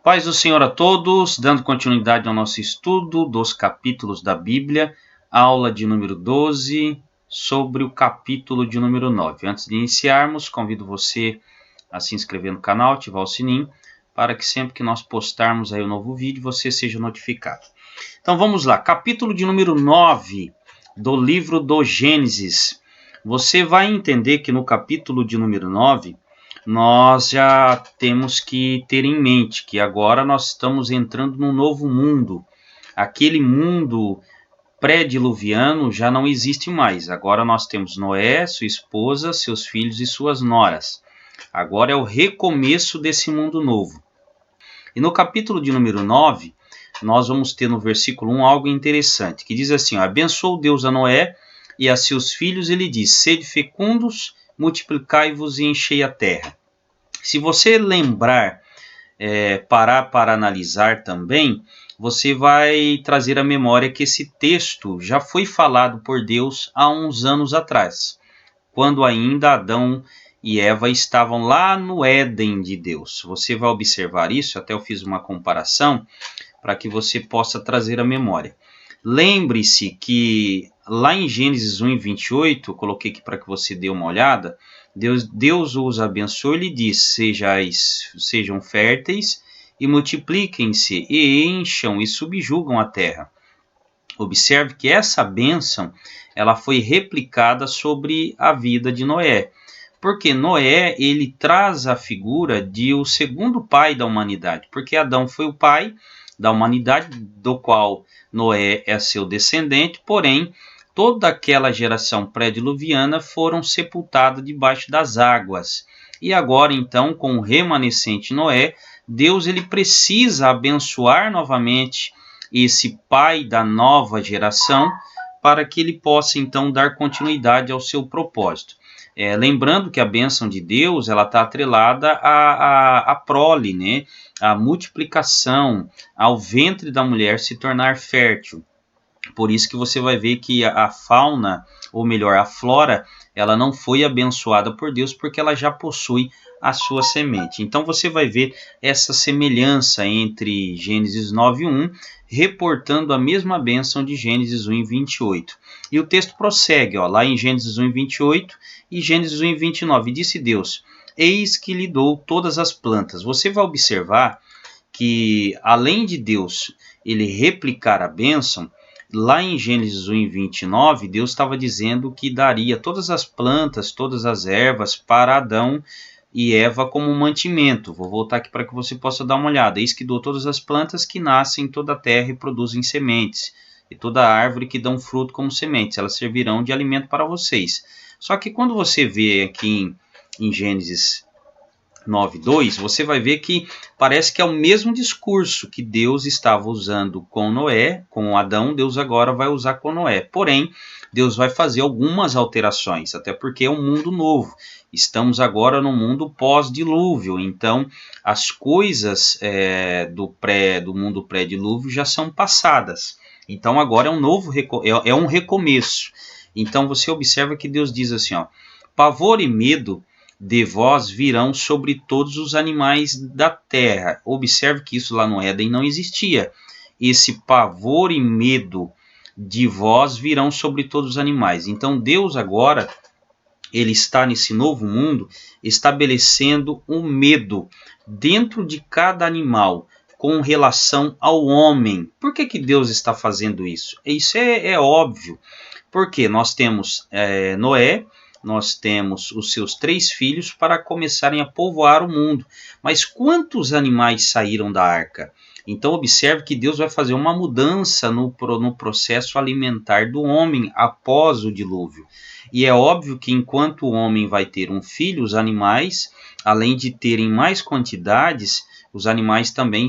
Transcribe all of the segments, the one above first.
Paz do Senhor a todos, dando continuidade ao nosso estudo dos capítulos da Bíblia, aula de número 12, sobre o capítulo de número 9. Antes de iniciarmos, convido você a se inscrever no canal, ativar o sininho, para que sempre que nós postarmos aí um novo vídeo, você seja notificado. Então vamos lá, capítulo de número 9 do livro do Gênesis. Você vai entender que no capítulo de número 9, nós já temos que ter em mente que agora nós estamos entrando num novo mundo. Aquele mundo pré-diluviano já não existe mais. Agora nós temos Noé, sua esposa, seus filhos e suas noras. Agora é o recomeço desse mundo novo. E no capítulo de número 9, nós vamos ter no versículo 1 algo interessante, que diz assim: abençoou Deus a Noé e a seus filhos, ele diz: sede fecundos, multiplicai-vos e enchei a terra. Se você lembrar, parar para analisar também, você vai trazer à memória que esse texto já foi falado por Deus há uns anos atrás, quando ainda Adão e Eva estavam lá no Éden de Deus. Você vai observar isso, até eu fiz uma comparação para que você possa trazer à memória. Lembre-se que lá em Gênesis 1 e 28, eu coloquei aqui para que você dê uma olhada, Deus os abençoou e lhe diz: sejam férteis e multipliquem-se e encham e subjugam a terra. Observe que essa bênção ela foi replicada sobre a vida de Noé. Porque Noé ele traz a figura de o segundo pai da humanidade. Porque Adão foi o pai da humanidade, do qual Noé é seu descendente, porém toda aquela geração pré-diluviana foram sepultadas debaixo das águas. E agora, então, com o remanescente Noé, Deus ele precisa abençoar novamente esse pai da nova geração para que ele possa, então, dar continuidade ao seu propósito. Lembrando que a bênção de Deus ela está atrelada à prole, né? À multiplicação, ao ventre da mulher se tornar fértil. Por isso que você vai ver que a fauna, ou melhor, a flora, ela não foi abençoada por Deus porque ela já possui a sua semente. Então você vai ver essa semelhança entre Gênesis 9:1, reportando a mesma bênção de Gênesis 1:28. E o texto prossegue, lá em Gênesis 1:28 e Gênesis 1:29. Disse Deus: eis que lhe dou todas as plantas. Você vai observar que, além de Deus ele replicar a bênção, lá em Gênesis 1:29, Deus estava dizendo que daria todas as plantas, todas as ervas para Adão e Eva como mantimento. Vou voltar aqui para que você possa dar uma olhada. Eis que dou todas as plantas que nascem em toda a terra e produzem sementes, e toda árvore que dão fruto como sementes, elas servirão de alimento para vocês. Só que quando você vê aqui em Gênesis 9:2, você vai ver que parece que é o mesmo discurso que Deus estava usando com Noé, com Adão, Deus agora vai usar com Noé. Porém, Deus vai fazer algumas alterações, até porque é um mundo novo. Estamos agora no mundo pós-dilúvio, então as coisas do mundo pré-dilúvio já são passadas. Então agora é um recomeço. Então você observa que Deus diz assim, pavor e medo de vós virão sobre todos os animais da terra. Observe que isso lá no Éden não existia. Esse pavor e medo de vós virão sobre todos os animais. Então Deus agora, ele está nesse novo mundo estabelecendo um medo dentro de cada animal com relação ao homem. Por que Deus está fazendo isso? Isso é óbvio. Porque nós temos Noé, nós temos os seus 3 filhos para começarem a povoar o mundo. Mas quantos animais saíram da arca? Então observe que Deus vai fazer uma mudança no processo alimentar do homem após o dilúvio. E é óbvio que enquanto o homem vai ter um filho, os animais, além de terem mais quantidades, os animais também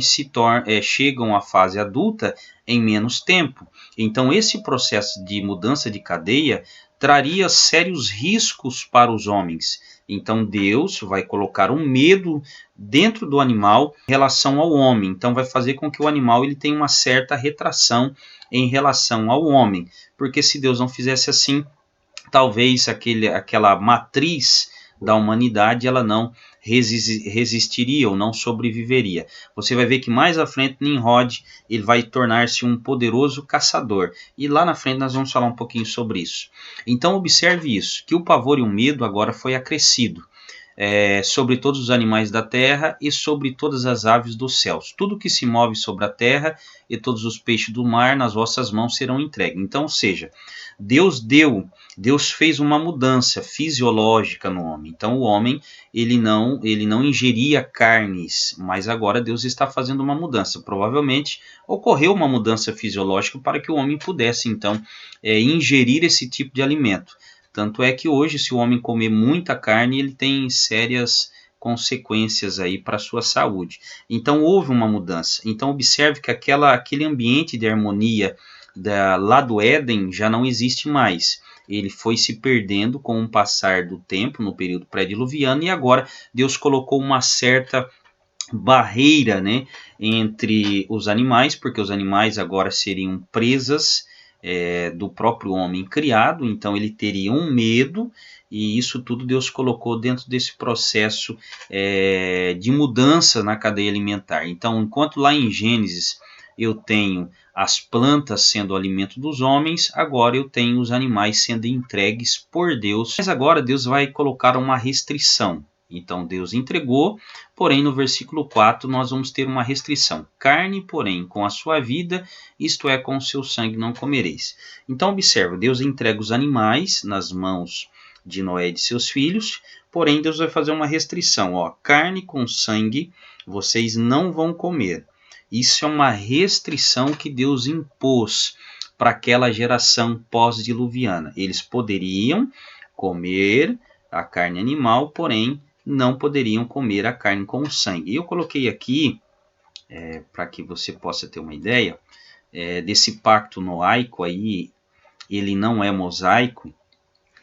chegam à fase adulta em menos tempo. Então esse processo de mudança de cadeia traria sérios riscos para os homens. Então Deus vai colocar um medo dentro do animal em relação ao homem. Então vai fazer com que o animal ele tenha uma certa retração em relação ao homem. Porque se Deus não fizesse assim, talvez aquela matriz da humanidade ela não resistiria ou não sobreviveria. Você vai ver que mais à frente Nimrod ele vai tornar-se um poderoso caçador. E lá na frente nós vamos falar um pouquinho sobre isso. Então observe isso, que o pavor e o medo agora foi acrescido. Sobre todos os animais da terra e sobre todas as aves dos céus. Tudo que se move sobre a terra e todos os peixes do mar nas vossas mãos serão entregues. Então, ou seja, Deus fez uma mudança fisiológica no homem. Então, o homem ele não ingeria carnes, mas agora Deus está fazendo uma mudança. Provavelmente ocorreu uma mudança fisiológica para que o homem pudesse, então, ingerir esse tipo de alimento. Tanto é que hoje, se o homem comer muita carne, ele tem sérias consequências aí para a sua saúde. Então houve uma mudança. Então observe que aquele ambiente de harmonia lá do Éden já não existe mais. Ele foi se perdendo com o passar do tempo, no período pré-diluviano, e agora Deus colocou uma certa barreira, né, entre os animais, porque os animais agora seriam presas do próprio homem criado, então ele teria um medo, e isso tudo Deus colocou dentro desse processo de mudança na cadeia alimentar. Então, enquanto lá em Gênesis eu tenho as plantas sendo o alimento dos homens, agora eu tenho os animais sendo entregues por Deus. Mas agora Deus vai colocar uma restrição. Então Deus entregou, porém no versículo 4 nós vamos ter uma restrição. Carne, porém, com a sua vida, isto é, com o seu sangue não comereis. Então observa, Deus entrega os animais nas mãos de Noé e de seus filhos, porém Deus vai fazer uma restrição. Carne com sangue vocês não vão comer. Isso é uma restrição que Deus impôs para aquela geração pós-diluviana. Eles poderiam comer a carne animal, porém não poderiam comer a carne com sangue. E eu coloquei aqui, para que você possa ter uma ideia, desse pacto noaico aí, ele não é mosaico,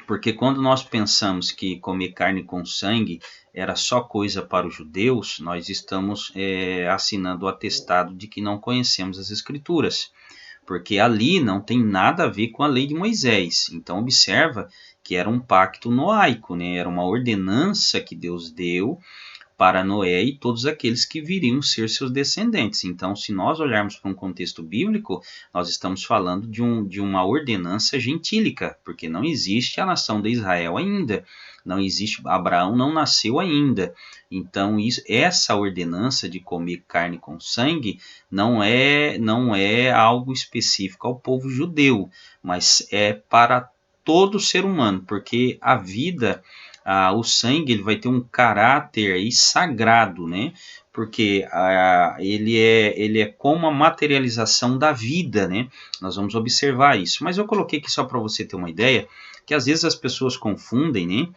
porque quando nós pensamos que comer carne com sangue era só coisa para os judeus, nós estamos assinando o atestado de que não conhecemos as Escrituras, porque ali não tem nada a ver com a lei de Moisés. Então observa que era um pacto noaico, né? Era uma ordenança que Deus deu para Noé e todos aqueles que viriam ser seus descendentes. Então, se nós olharmos para um contexto bíblico, nós estamos falando de uma ordenança gentílica, porque não existe a nação de Israel ainda, não existe, Abraão não nasceu ainda. Então, essa ordenança de comer carne com sangue não é algo específico ao povo judeu, mas é para todo ser humano, porque a vida, o sangue, ele vai ter um caráter aí sagrado, né? Porque ele é como a materialização da vida, né? Nós vamos observar isso. Mas eu coloquei aqui só para você ter uma ideia, que às vezes as pessoas confundem, né,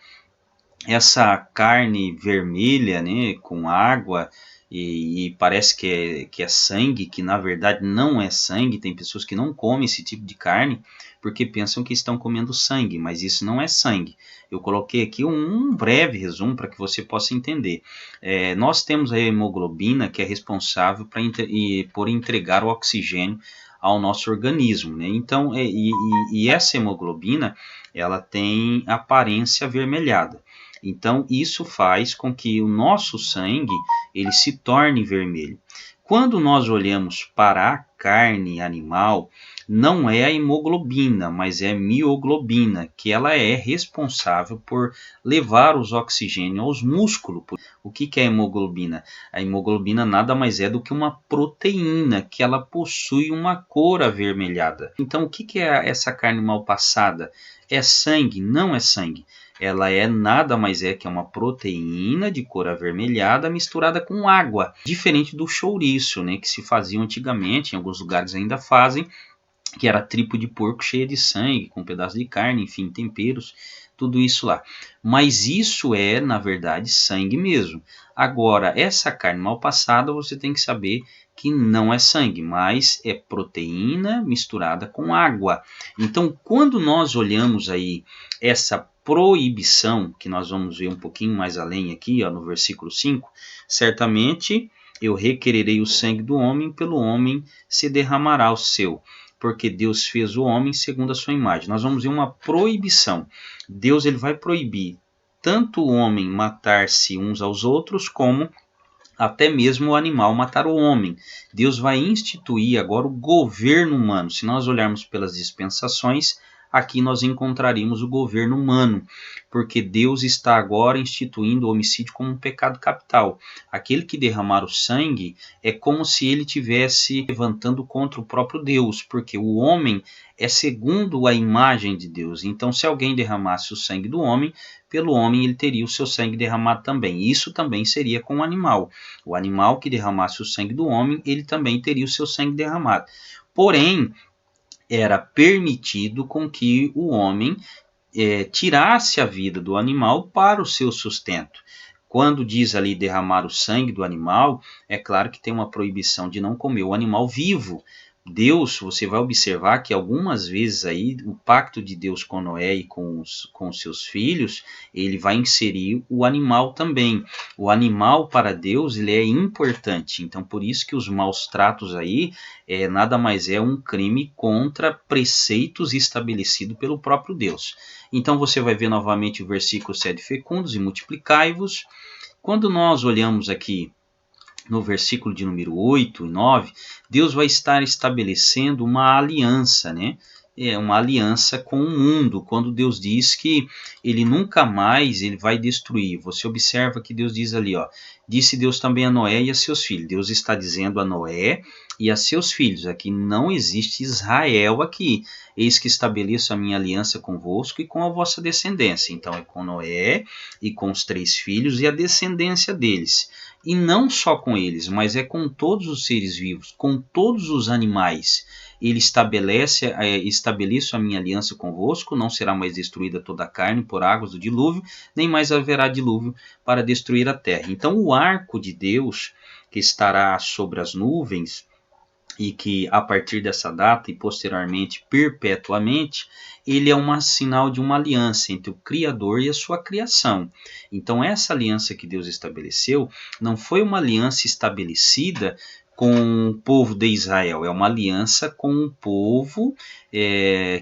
essa carne vermelha, né, com água, e parece que é sangue, que na verdade não é sangue. Tem pessoas que não comem esse tipo de carne porque pensam que estão comendo sangue, mas isso não é sangue. Eu coloquei aqui um breve resumo para que você possa entender. Nós temos a hemoglobina, que é responsável por entregar o oxigênio ao nosso organismo, né? Então, e essa hemoglobina, ela tem aparência avermelhada. Então, isso faz com que o nosso sangue ele se torne vermelho. Quando nós olhamos para a carne animal, não é a hemoglobina, mas é a mioglobina, que ela é responsável por levar os oxigênios aos músculos. O que é a hemoglobina? A hemoglobina nada mais é do que uma proteína, que ela possui uma cor avermelhada. Então, o que é essa carne mal passada? É sangue? Não é sangue. Ela nada mais é que uma proteína de cor avermelhada misturada com água, diferente do chouriço, né, que se fazia antigamente, em alguns lugares ainda fazem, que era tripo de porco cheia de sangue, com um pedaço de carne, enfim, temperos, tudo isso lá. Mas isso é, na verdade, sangue mesmo. Agora, essa carne mal passada, você tem que saber que não é sangue, mas é proteína misturada com água. Então, quando nós olhamos aí essa proibição, que nós vamos ver um pouquinho mais além aqui, no versículo 5, certamente eu requererei o sangue do homem, pelo homem se derramará o seu, porque Deus fez o homem segundo a sua imagem. Nós vamos ver uma proibição. Deus ele vai proibir tanto o homem matar-se uns aos outros, como até mesmo o animal matar o homem. Deus vai instituir agora o governo humano. Se nós olharmos pelas dispensações, aqui nós encontraríamos o governo humano, porque Deus está agora instituindo o homicídio como um pecado capital. Aquele que derramar o sangue é como se ele estivesse levantando contra o próprio Deus, porque o homem é segundo a imagem de Deus. Então, se alguém derramasse o sangue do homem, pelo homem ele teria o seu sangue derramado também. Isso também seria com o animal. O animal que derramasse o sangue do homem, ele também teria o seu sangue derramado. Porém, era permitido com que o homem tirasse a vida do animal para o seu sustento. Quando diz ali derramar o sangue do animal, é claro que tem uma proibição de não comer o animal vivo. Deus, você vai observar que algumas vezes aí o pacto de Deus com Noé e com os seus filhos, ele vai inserir o animal também. O animal para Deus, ele é importante. Então, por isso que os maus tratos aí nada mais é um crime contra preceitos estabelecidos pelo próprio Deus. Então, você vai ver novamente o versículo: sede fecundos e multiplicai-vos. Quando nós olhamos aqui no versículo de número 8 e 9, Deus vai estar estabelecendo uma aliança, né? Uma aliança com o mundo, quando Deus diz que ele nunca mais ele vai destruir. Você observa que Deus diz ali, disse Deus também a Noé e a seus filhos. Deus está dizendo a Noé e a seus filhos, aqui não existe Israel aqui. Eis que estabeleço a minha aliança convosco e com a vossa descendência. Então é com Noé e com os 3 filhos e a descendência deles. E não só com eles, mas é com todos os seres vivos, com todos os animais. Ele estabeleço a minha aliança convosco, não será mais destruída toda a carne por águas do dilúvio, nem mais haverá dilúvio para destruir a terra. Então o arco de Deus, que estará sobre as nuvens, e que a partir dessa data e posteriormente perpetuamente, ele é um sinal de uma aliança entre o Criador e a sua criação. Então essa aliança que Deus estabeleceu não foi uma aliança estabelecida com o povo de Israel, é uma aliança com o povo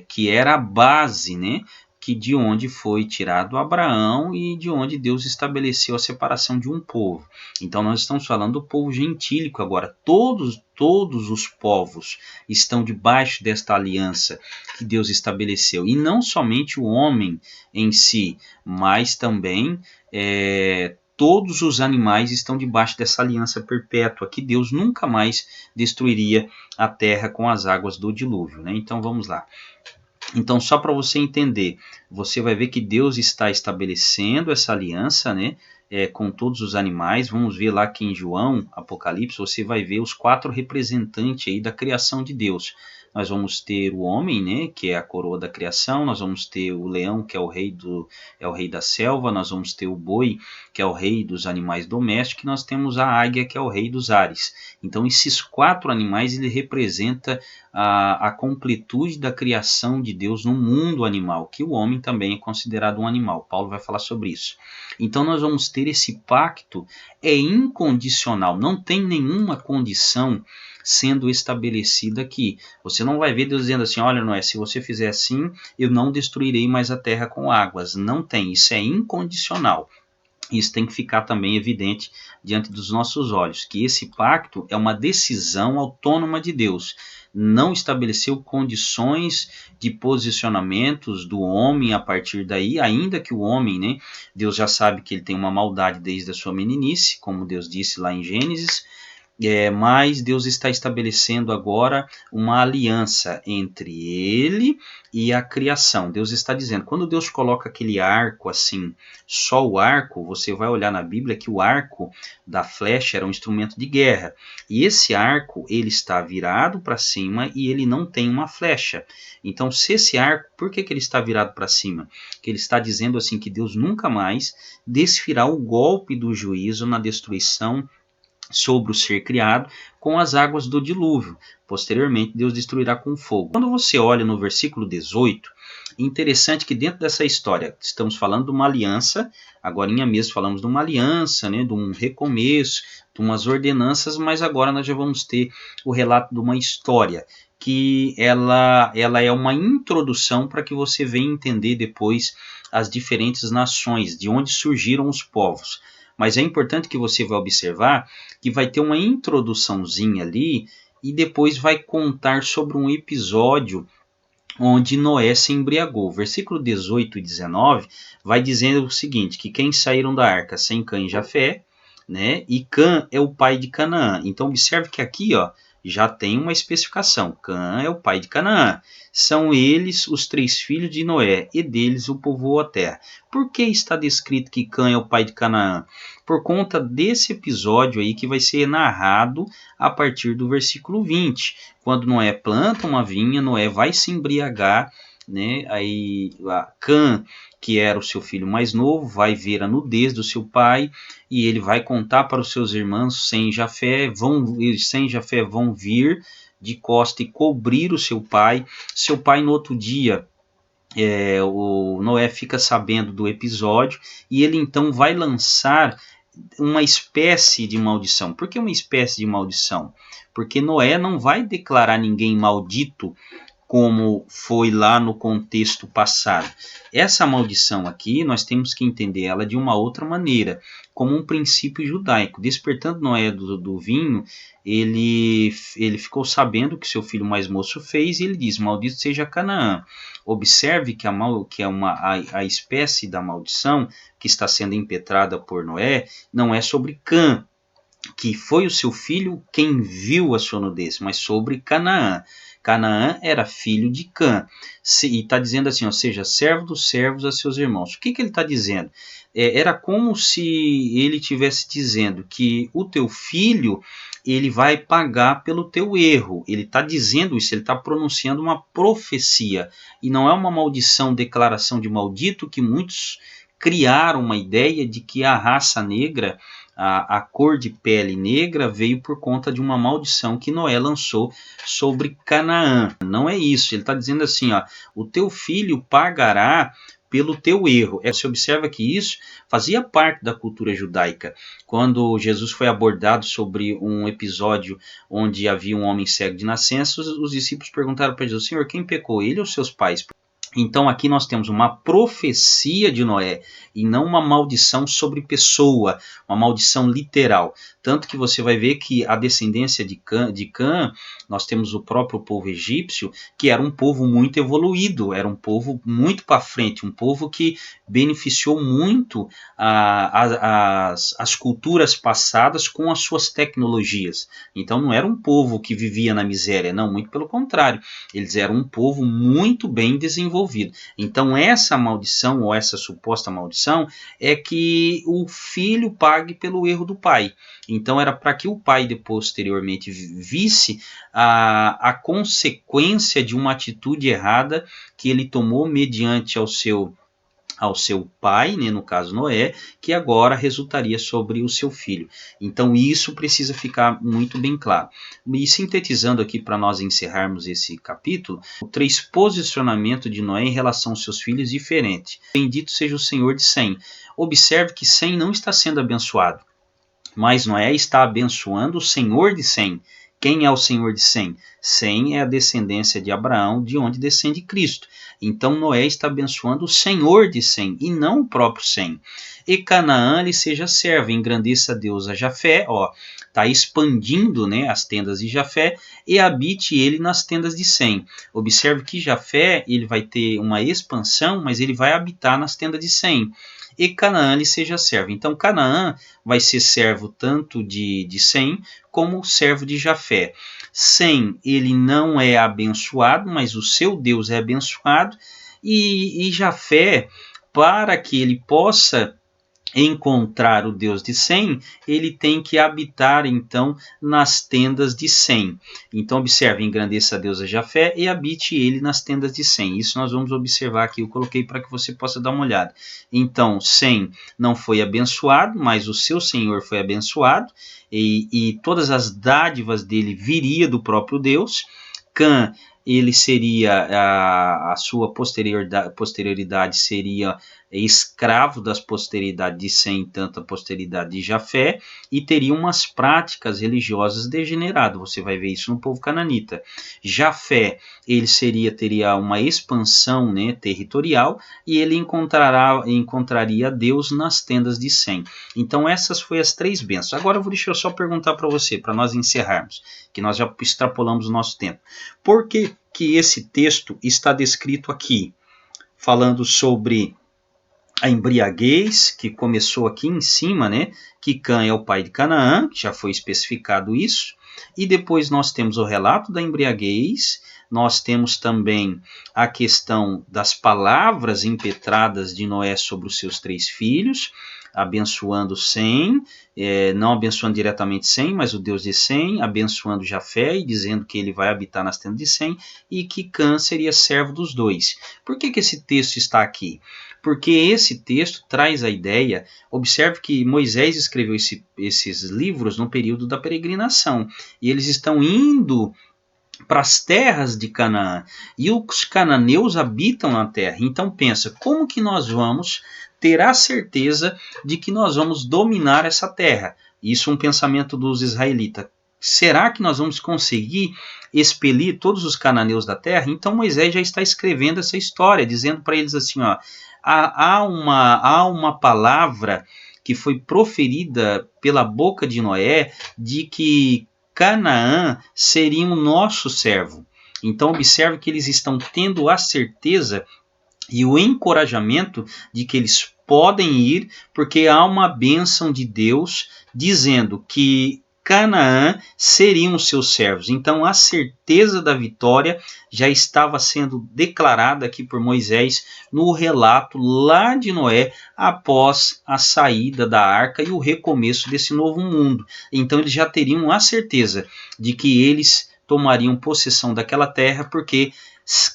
que era a base, né? Que de onde foi tirado Abraão e de onde Deus estabeleceu a separação de um povo. Então nós estamos falando do povo gentílico agora. Todos os povos estão debaixo desta aliança que Deus estabeleceu. E não somente o homem em si, mas também todos os animais estão debaixo dessa aliança perpétua, que Deus nunca mais destruiria a terra com as águas do dilúvio, né? Então vamos lá. Então, só para você entender, você vai ver que Deus está estabelecendo essa aliança, né, com todos os animais. Vamos ver lá que em João, Apocalipse, você vai ver os 4 representantes aí da criação de Deus. Nós vamos ter o homem, né, que é a coroa da criação. Nós vamos ter o leão, que é o rei da selva. Nós vamos ter o boi, que é o rei dos animais domésticos. E nós temos a águia, que é o rei dos ares. Então, esses 4 animais, ele representa a completude da criação de Deus no mundo animal, que o homem também é considerado um animal. Paulo vai falar sobre isso. Então nós vamos ter esse pacto, é incondicional, não tem nenhuma condição sendo estabelecida aqui. Você não vai ver Deus dizendo assim: olha, Noé, se você fizer assim, eu não destruirei mais a terra com águas. Não tem, isso é incondicional. Isso tem que ficar também evidente diante dos nossos olhos, que esse pacto é uma decisão autônoma de Deus. Não estabeleceu condições de posicionamentos do homem a partir daí, ainda que o homem, né, Deus já sabe que ele tem uma maldade desde a sua meninice, como Deus disse lá em Gênesis, mas Deus está estabelecendo agora uma aliança entre ele e a criação. Deus está dizendo, quando Deus coloca aquele arco assim, só o arco, você vai olhar na Bíblia que o arco da flecha era um instrumento de guerra. E esse arco, ele está virado para cima e ele não tem uma flecha. Então, se esse arco, por que ele está virado para cima? Que ele está dizendo assim que Deus nunca mais desferá o golpe do juízo na destruição sobre o ser criado com as águas do dilúvio. Posteriormente, Deus destruirá com fogo. Quando você olha no versículo 18, é interessante que dentro dessa história, estamos falando de uma aliança, agorinha mesmo falamos de uma aliança, né, de um recomeço, de umas ordenanças, mas agora nós já vamos ter o relato de uma história. que ela é uma introdução para que você venha entender depois as diferentes nações, de onde surgiram os povos. Mas é importante que você vai observar que vai ter uma introduçãozinha ali e depois vai contar sobre um episódio onde Noé se embriagou. Versículo 18 e 19 vai dizendo o seguinte, que quem saíram da arca sem Cã e Jafé, né? E Cã é o pai de Canaã. Então observe que aqui, ó, já tem uma especificação. Cã é o pai de Canaã. São eles os 3 filhos de Noé, e deles o povoou a terra. Por que está descrito que Cã é o pai de Canaã? Por conta desse episódio aí que vai ser narrado a partir do versículo 20. Quando Noé planta uma vinha, Noé vai se embriagar, né? Aí Cã, que era o seu filho mais novo, vai ver a nudez do seu pai e ele vai contar para os seus irmãos Sem e Jafé vão vir de costa e cobrir o seu pai. Seu pai no outro dia, o Noé fica sabendo do episódio e ele então vai lançar uma espécie de maldição. Por que uma espécie de maldição? Porque Noé não vai declarar ninguém maldito como foi lá no contexto passado. Essa maldição aqui, nós temos que entender ela de uma outra maneira, como um princípio judaico. Despertando Noé do vinho, ele ficou sabendo que seu filho mais moço fez, e ele diz, maldito seja Canaã. Observe que a espécie da maldição que está sendo impetrada por Noé não é sobre Cã, que foi o seu filho quem viu a sua nudez, mas sobre Canaã. Canaã era filho de Cã. E está dizendo assim, ou seja, servo dos servos a seus irmãos. O que ele está dizendo? Era como se ele estivesse dizendo que o teu filho ele vai pagar pelo teu erro. Ele está dizendo isso, ele está pronunciando uma profecia. E não é uma maldição, declaração de maldito, que muitos criaram uma ideia de que a raça negra, a cor de pele negra, veio por conta de uma maldição que Noé lançou sobre Canaã. Não é isso, ele está dizendo assim, ó, o teu filho pagará pelo teu erro. Você observa que isso fazia parte da cultura judaica. Quando Jesus foi abordado sobre um episódio onde havia um homem cego de nascença, os discípulos perguntaram para Jesus, Senhor, quem pecou, ele ou seus pais? Então aqui nós temos uma profecia de Noé e não uma maldição sobre pessoa, uma maldição literal. Tanto que você vai ver que a descendência de Cã, nós temos o próprio povo egípcio, que era um povo muito evoluído, era um povo muito para frente, um povo que beneficiou muito as culturas passadas com as suas tecnologias. Então não era um povo que vivia na miséria, não, muito pelo contrário. Eles eram um povo muito bem desenvolvido. Então essa maldição, ou essa suposta maldição, é que o filho pague pelo erro do pai. Então era para que o pai posteriormente visse a consequência de uma atitude errada que ele tomou mediante ao seu pai, né, no caso Noé, que agora resultaria sobre o seu filho. Então isso precisa ficar muito bem claro. E sintetizando aqui para nós encerrarmos esse capítulo, o 3 posicionamento de Noé em relação aos seus filhos diferente. Bendito seja o Senhor de Sem. Observe que Sem não está sendo abençoado, mas Noé está abençoando o Senhor de Sem. Quem é o Senhor de Sem? Sem é a descendência de Abraão, de onde descende Cristo. Então Noé está abençoando o Senhor de Sem, e não o próprio Sem. E Canaã lhe seja servo, engrandeça a Deus a Jafé, está expandindo, né, as tendas de Jafé, e habite ele nas tendas de Sem. Observe que Jafé ele vai ter uma expansão, mas ele vai habitar nas tendas de Sem. E Canaã lhe seja servo. Então Canaã vai ser servo tanto de Sem como servo de Jafé. Sem, ele não é abençoado, mas o seu Deus é abençoado. E Jafé, para que ele possa encontrar o Deus de Sem, ele tem que habitar então nas tendas de Sem. Então observe, engrandeça a Deus a Jafé e habite ele nas tendas de Sem. Isso nós vamos observar aqui, eu coloquei para que você possa dar uma olhada. Então Sem não foi abençoado, mas o seu Senhor foi abençoado, e todas as dádivas dele viria do próprio Deus. Cã, ele seria, a sua posterioridade seria escravo das posteridades de Sem, tanto a posteridade de Jafé, e teria umas práticas religiosas degeneradas. Você vai ver isso no povo cananita. Jafé, ele teria uma expansão, né, territorial, e ele encontraria Deus nas tendas de Sem. Então essas foram as 3 bênçãos. Agora deixa eu só perguntar para você, para nós encerrarmos, que nós já extrapolamos o nosso tempo. Por que esse texto está descrito aqui, falando sobre a embriaguez, que começou aqui em cima, né? Que Cã é o pai de Canaã, já foi especificado isso. E depois nós temos o relato da embriaguez, nós temos também a questão das palavras impetradas de Noé sobre os seus 3 filhos, abençoando Sem, não abençoando diretamente Sem, mas o Deus de Sem, abençoando Jafé e dizendo que ele vai habitar nas tendas de Sem, e que Cã seria servo dos 2. Por que esse texto está aqui? Porque esse texto traz a ideia, observe que Moisés escreveu esses livros no período da peregrinação, e eles estão indo para as terras de Canaã, e os cananeus habitam na terra. Então pensa, como que nós vamos ter a certeza de que nós vamos dominar essa terra? Isso é um pensamento dos israelitas. Será que nós vamos conseguir expelir todos os cananeus da terra? Então Moisés já está escrevendo essa história, dizendo para eles assim, ó, há uma palavra que foi proferida pela boca de Noé de que Canaã seria o nosso servo. Então observe que eles estão tendo a certeza e o encorajamento de que eles podem ir, porque há uma bênção de Deus dizendo que Canaã seriam os seus servos. Então a certeza da vitória já estava sendo declarada aqui por Moisés no relato lá de Noé após a saída da arca e o recomeço desse novo mundo. Então eles já teriam a certeza de que eles tomariam possessão daquela terra, porque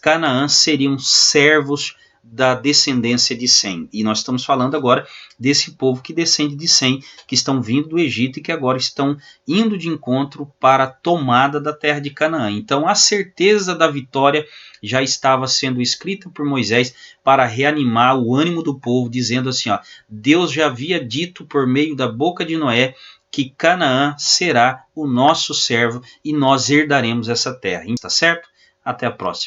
Canaã seriam servos da descendência de Sem. E nós estamos falando agora desse povo que descende de Sem, que estão vindo do Egito e que agora estão indo de encontro para a tomada da terra de Canaã. Então a certeza da vitória já estava sendo escrita por Moisés para reanimar o ânimo do povo, dizendo assim, ó, Deus já havia dito por meio da boca de Noé que Canaã será o nosso servo e nós herdaremos essa terra. Está certo? Até a próxima.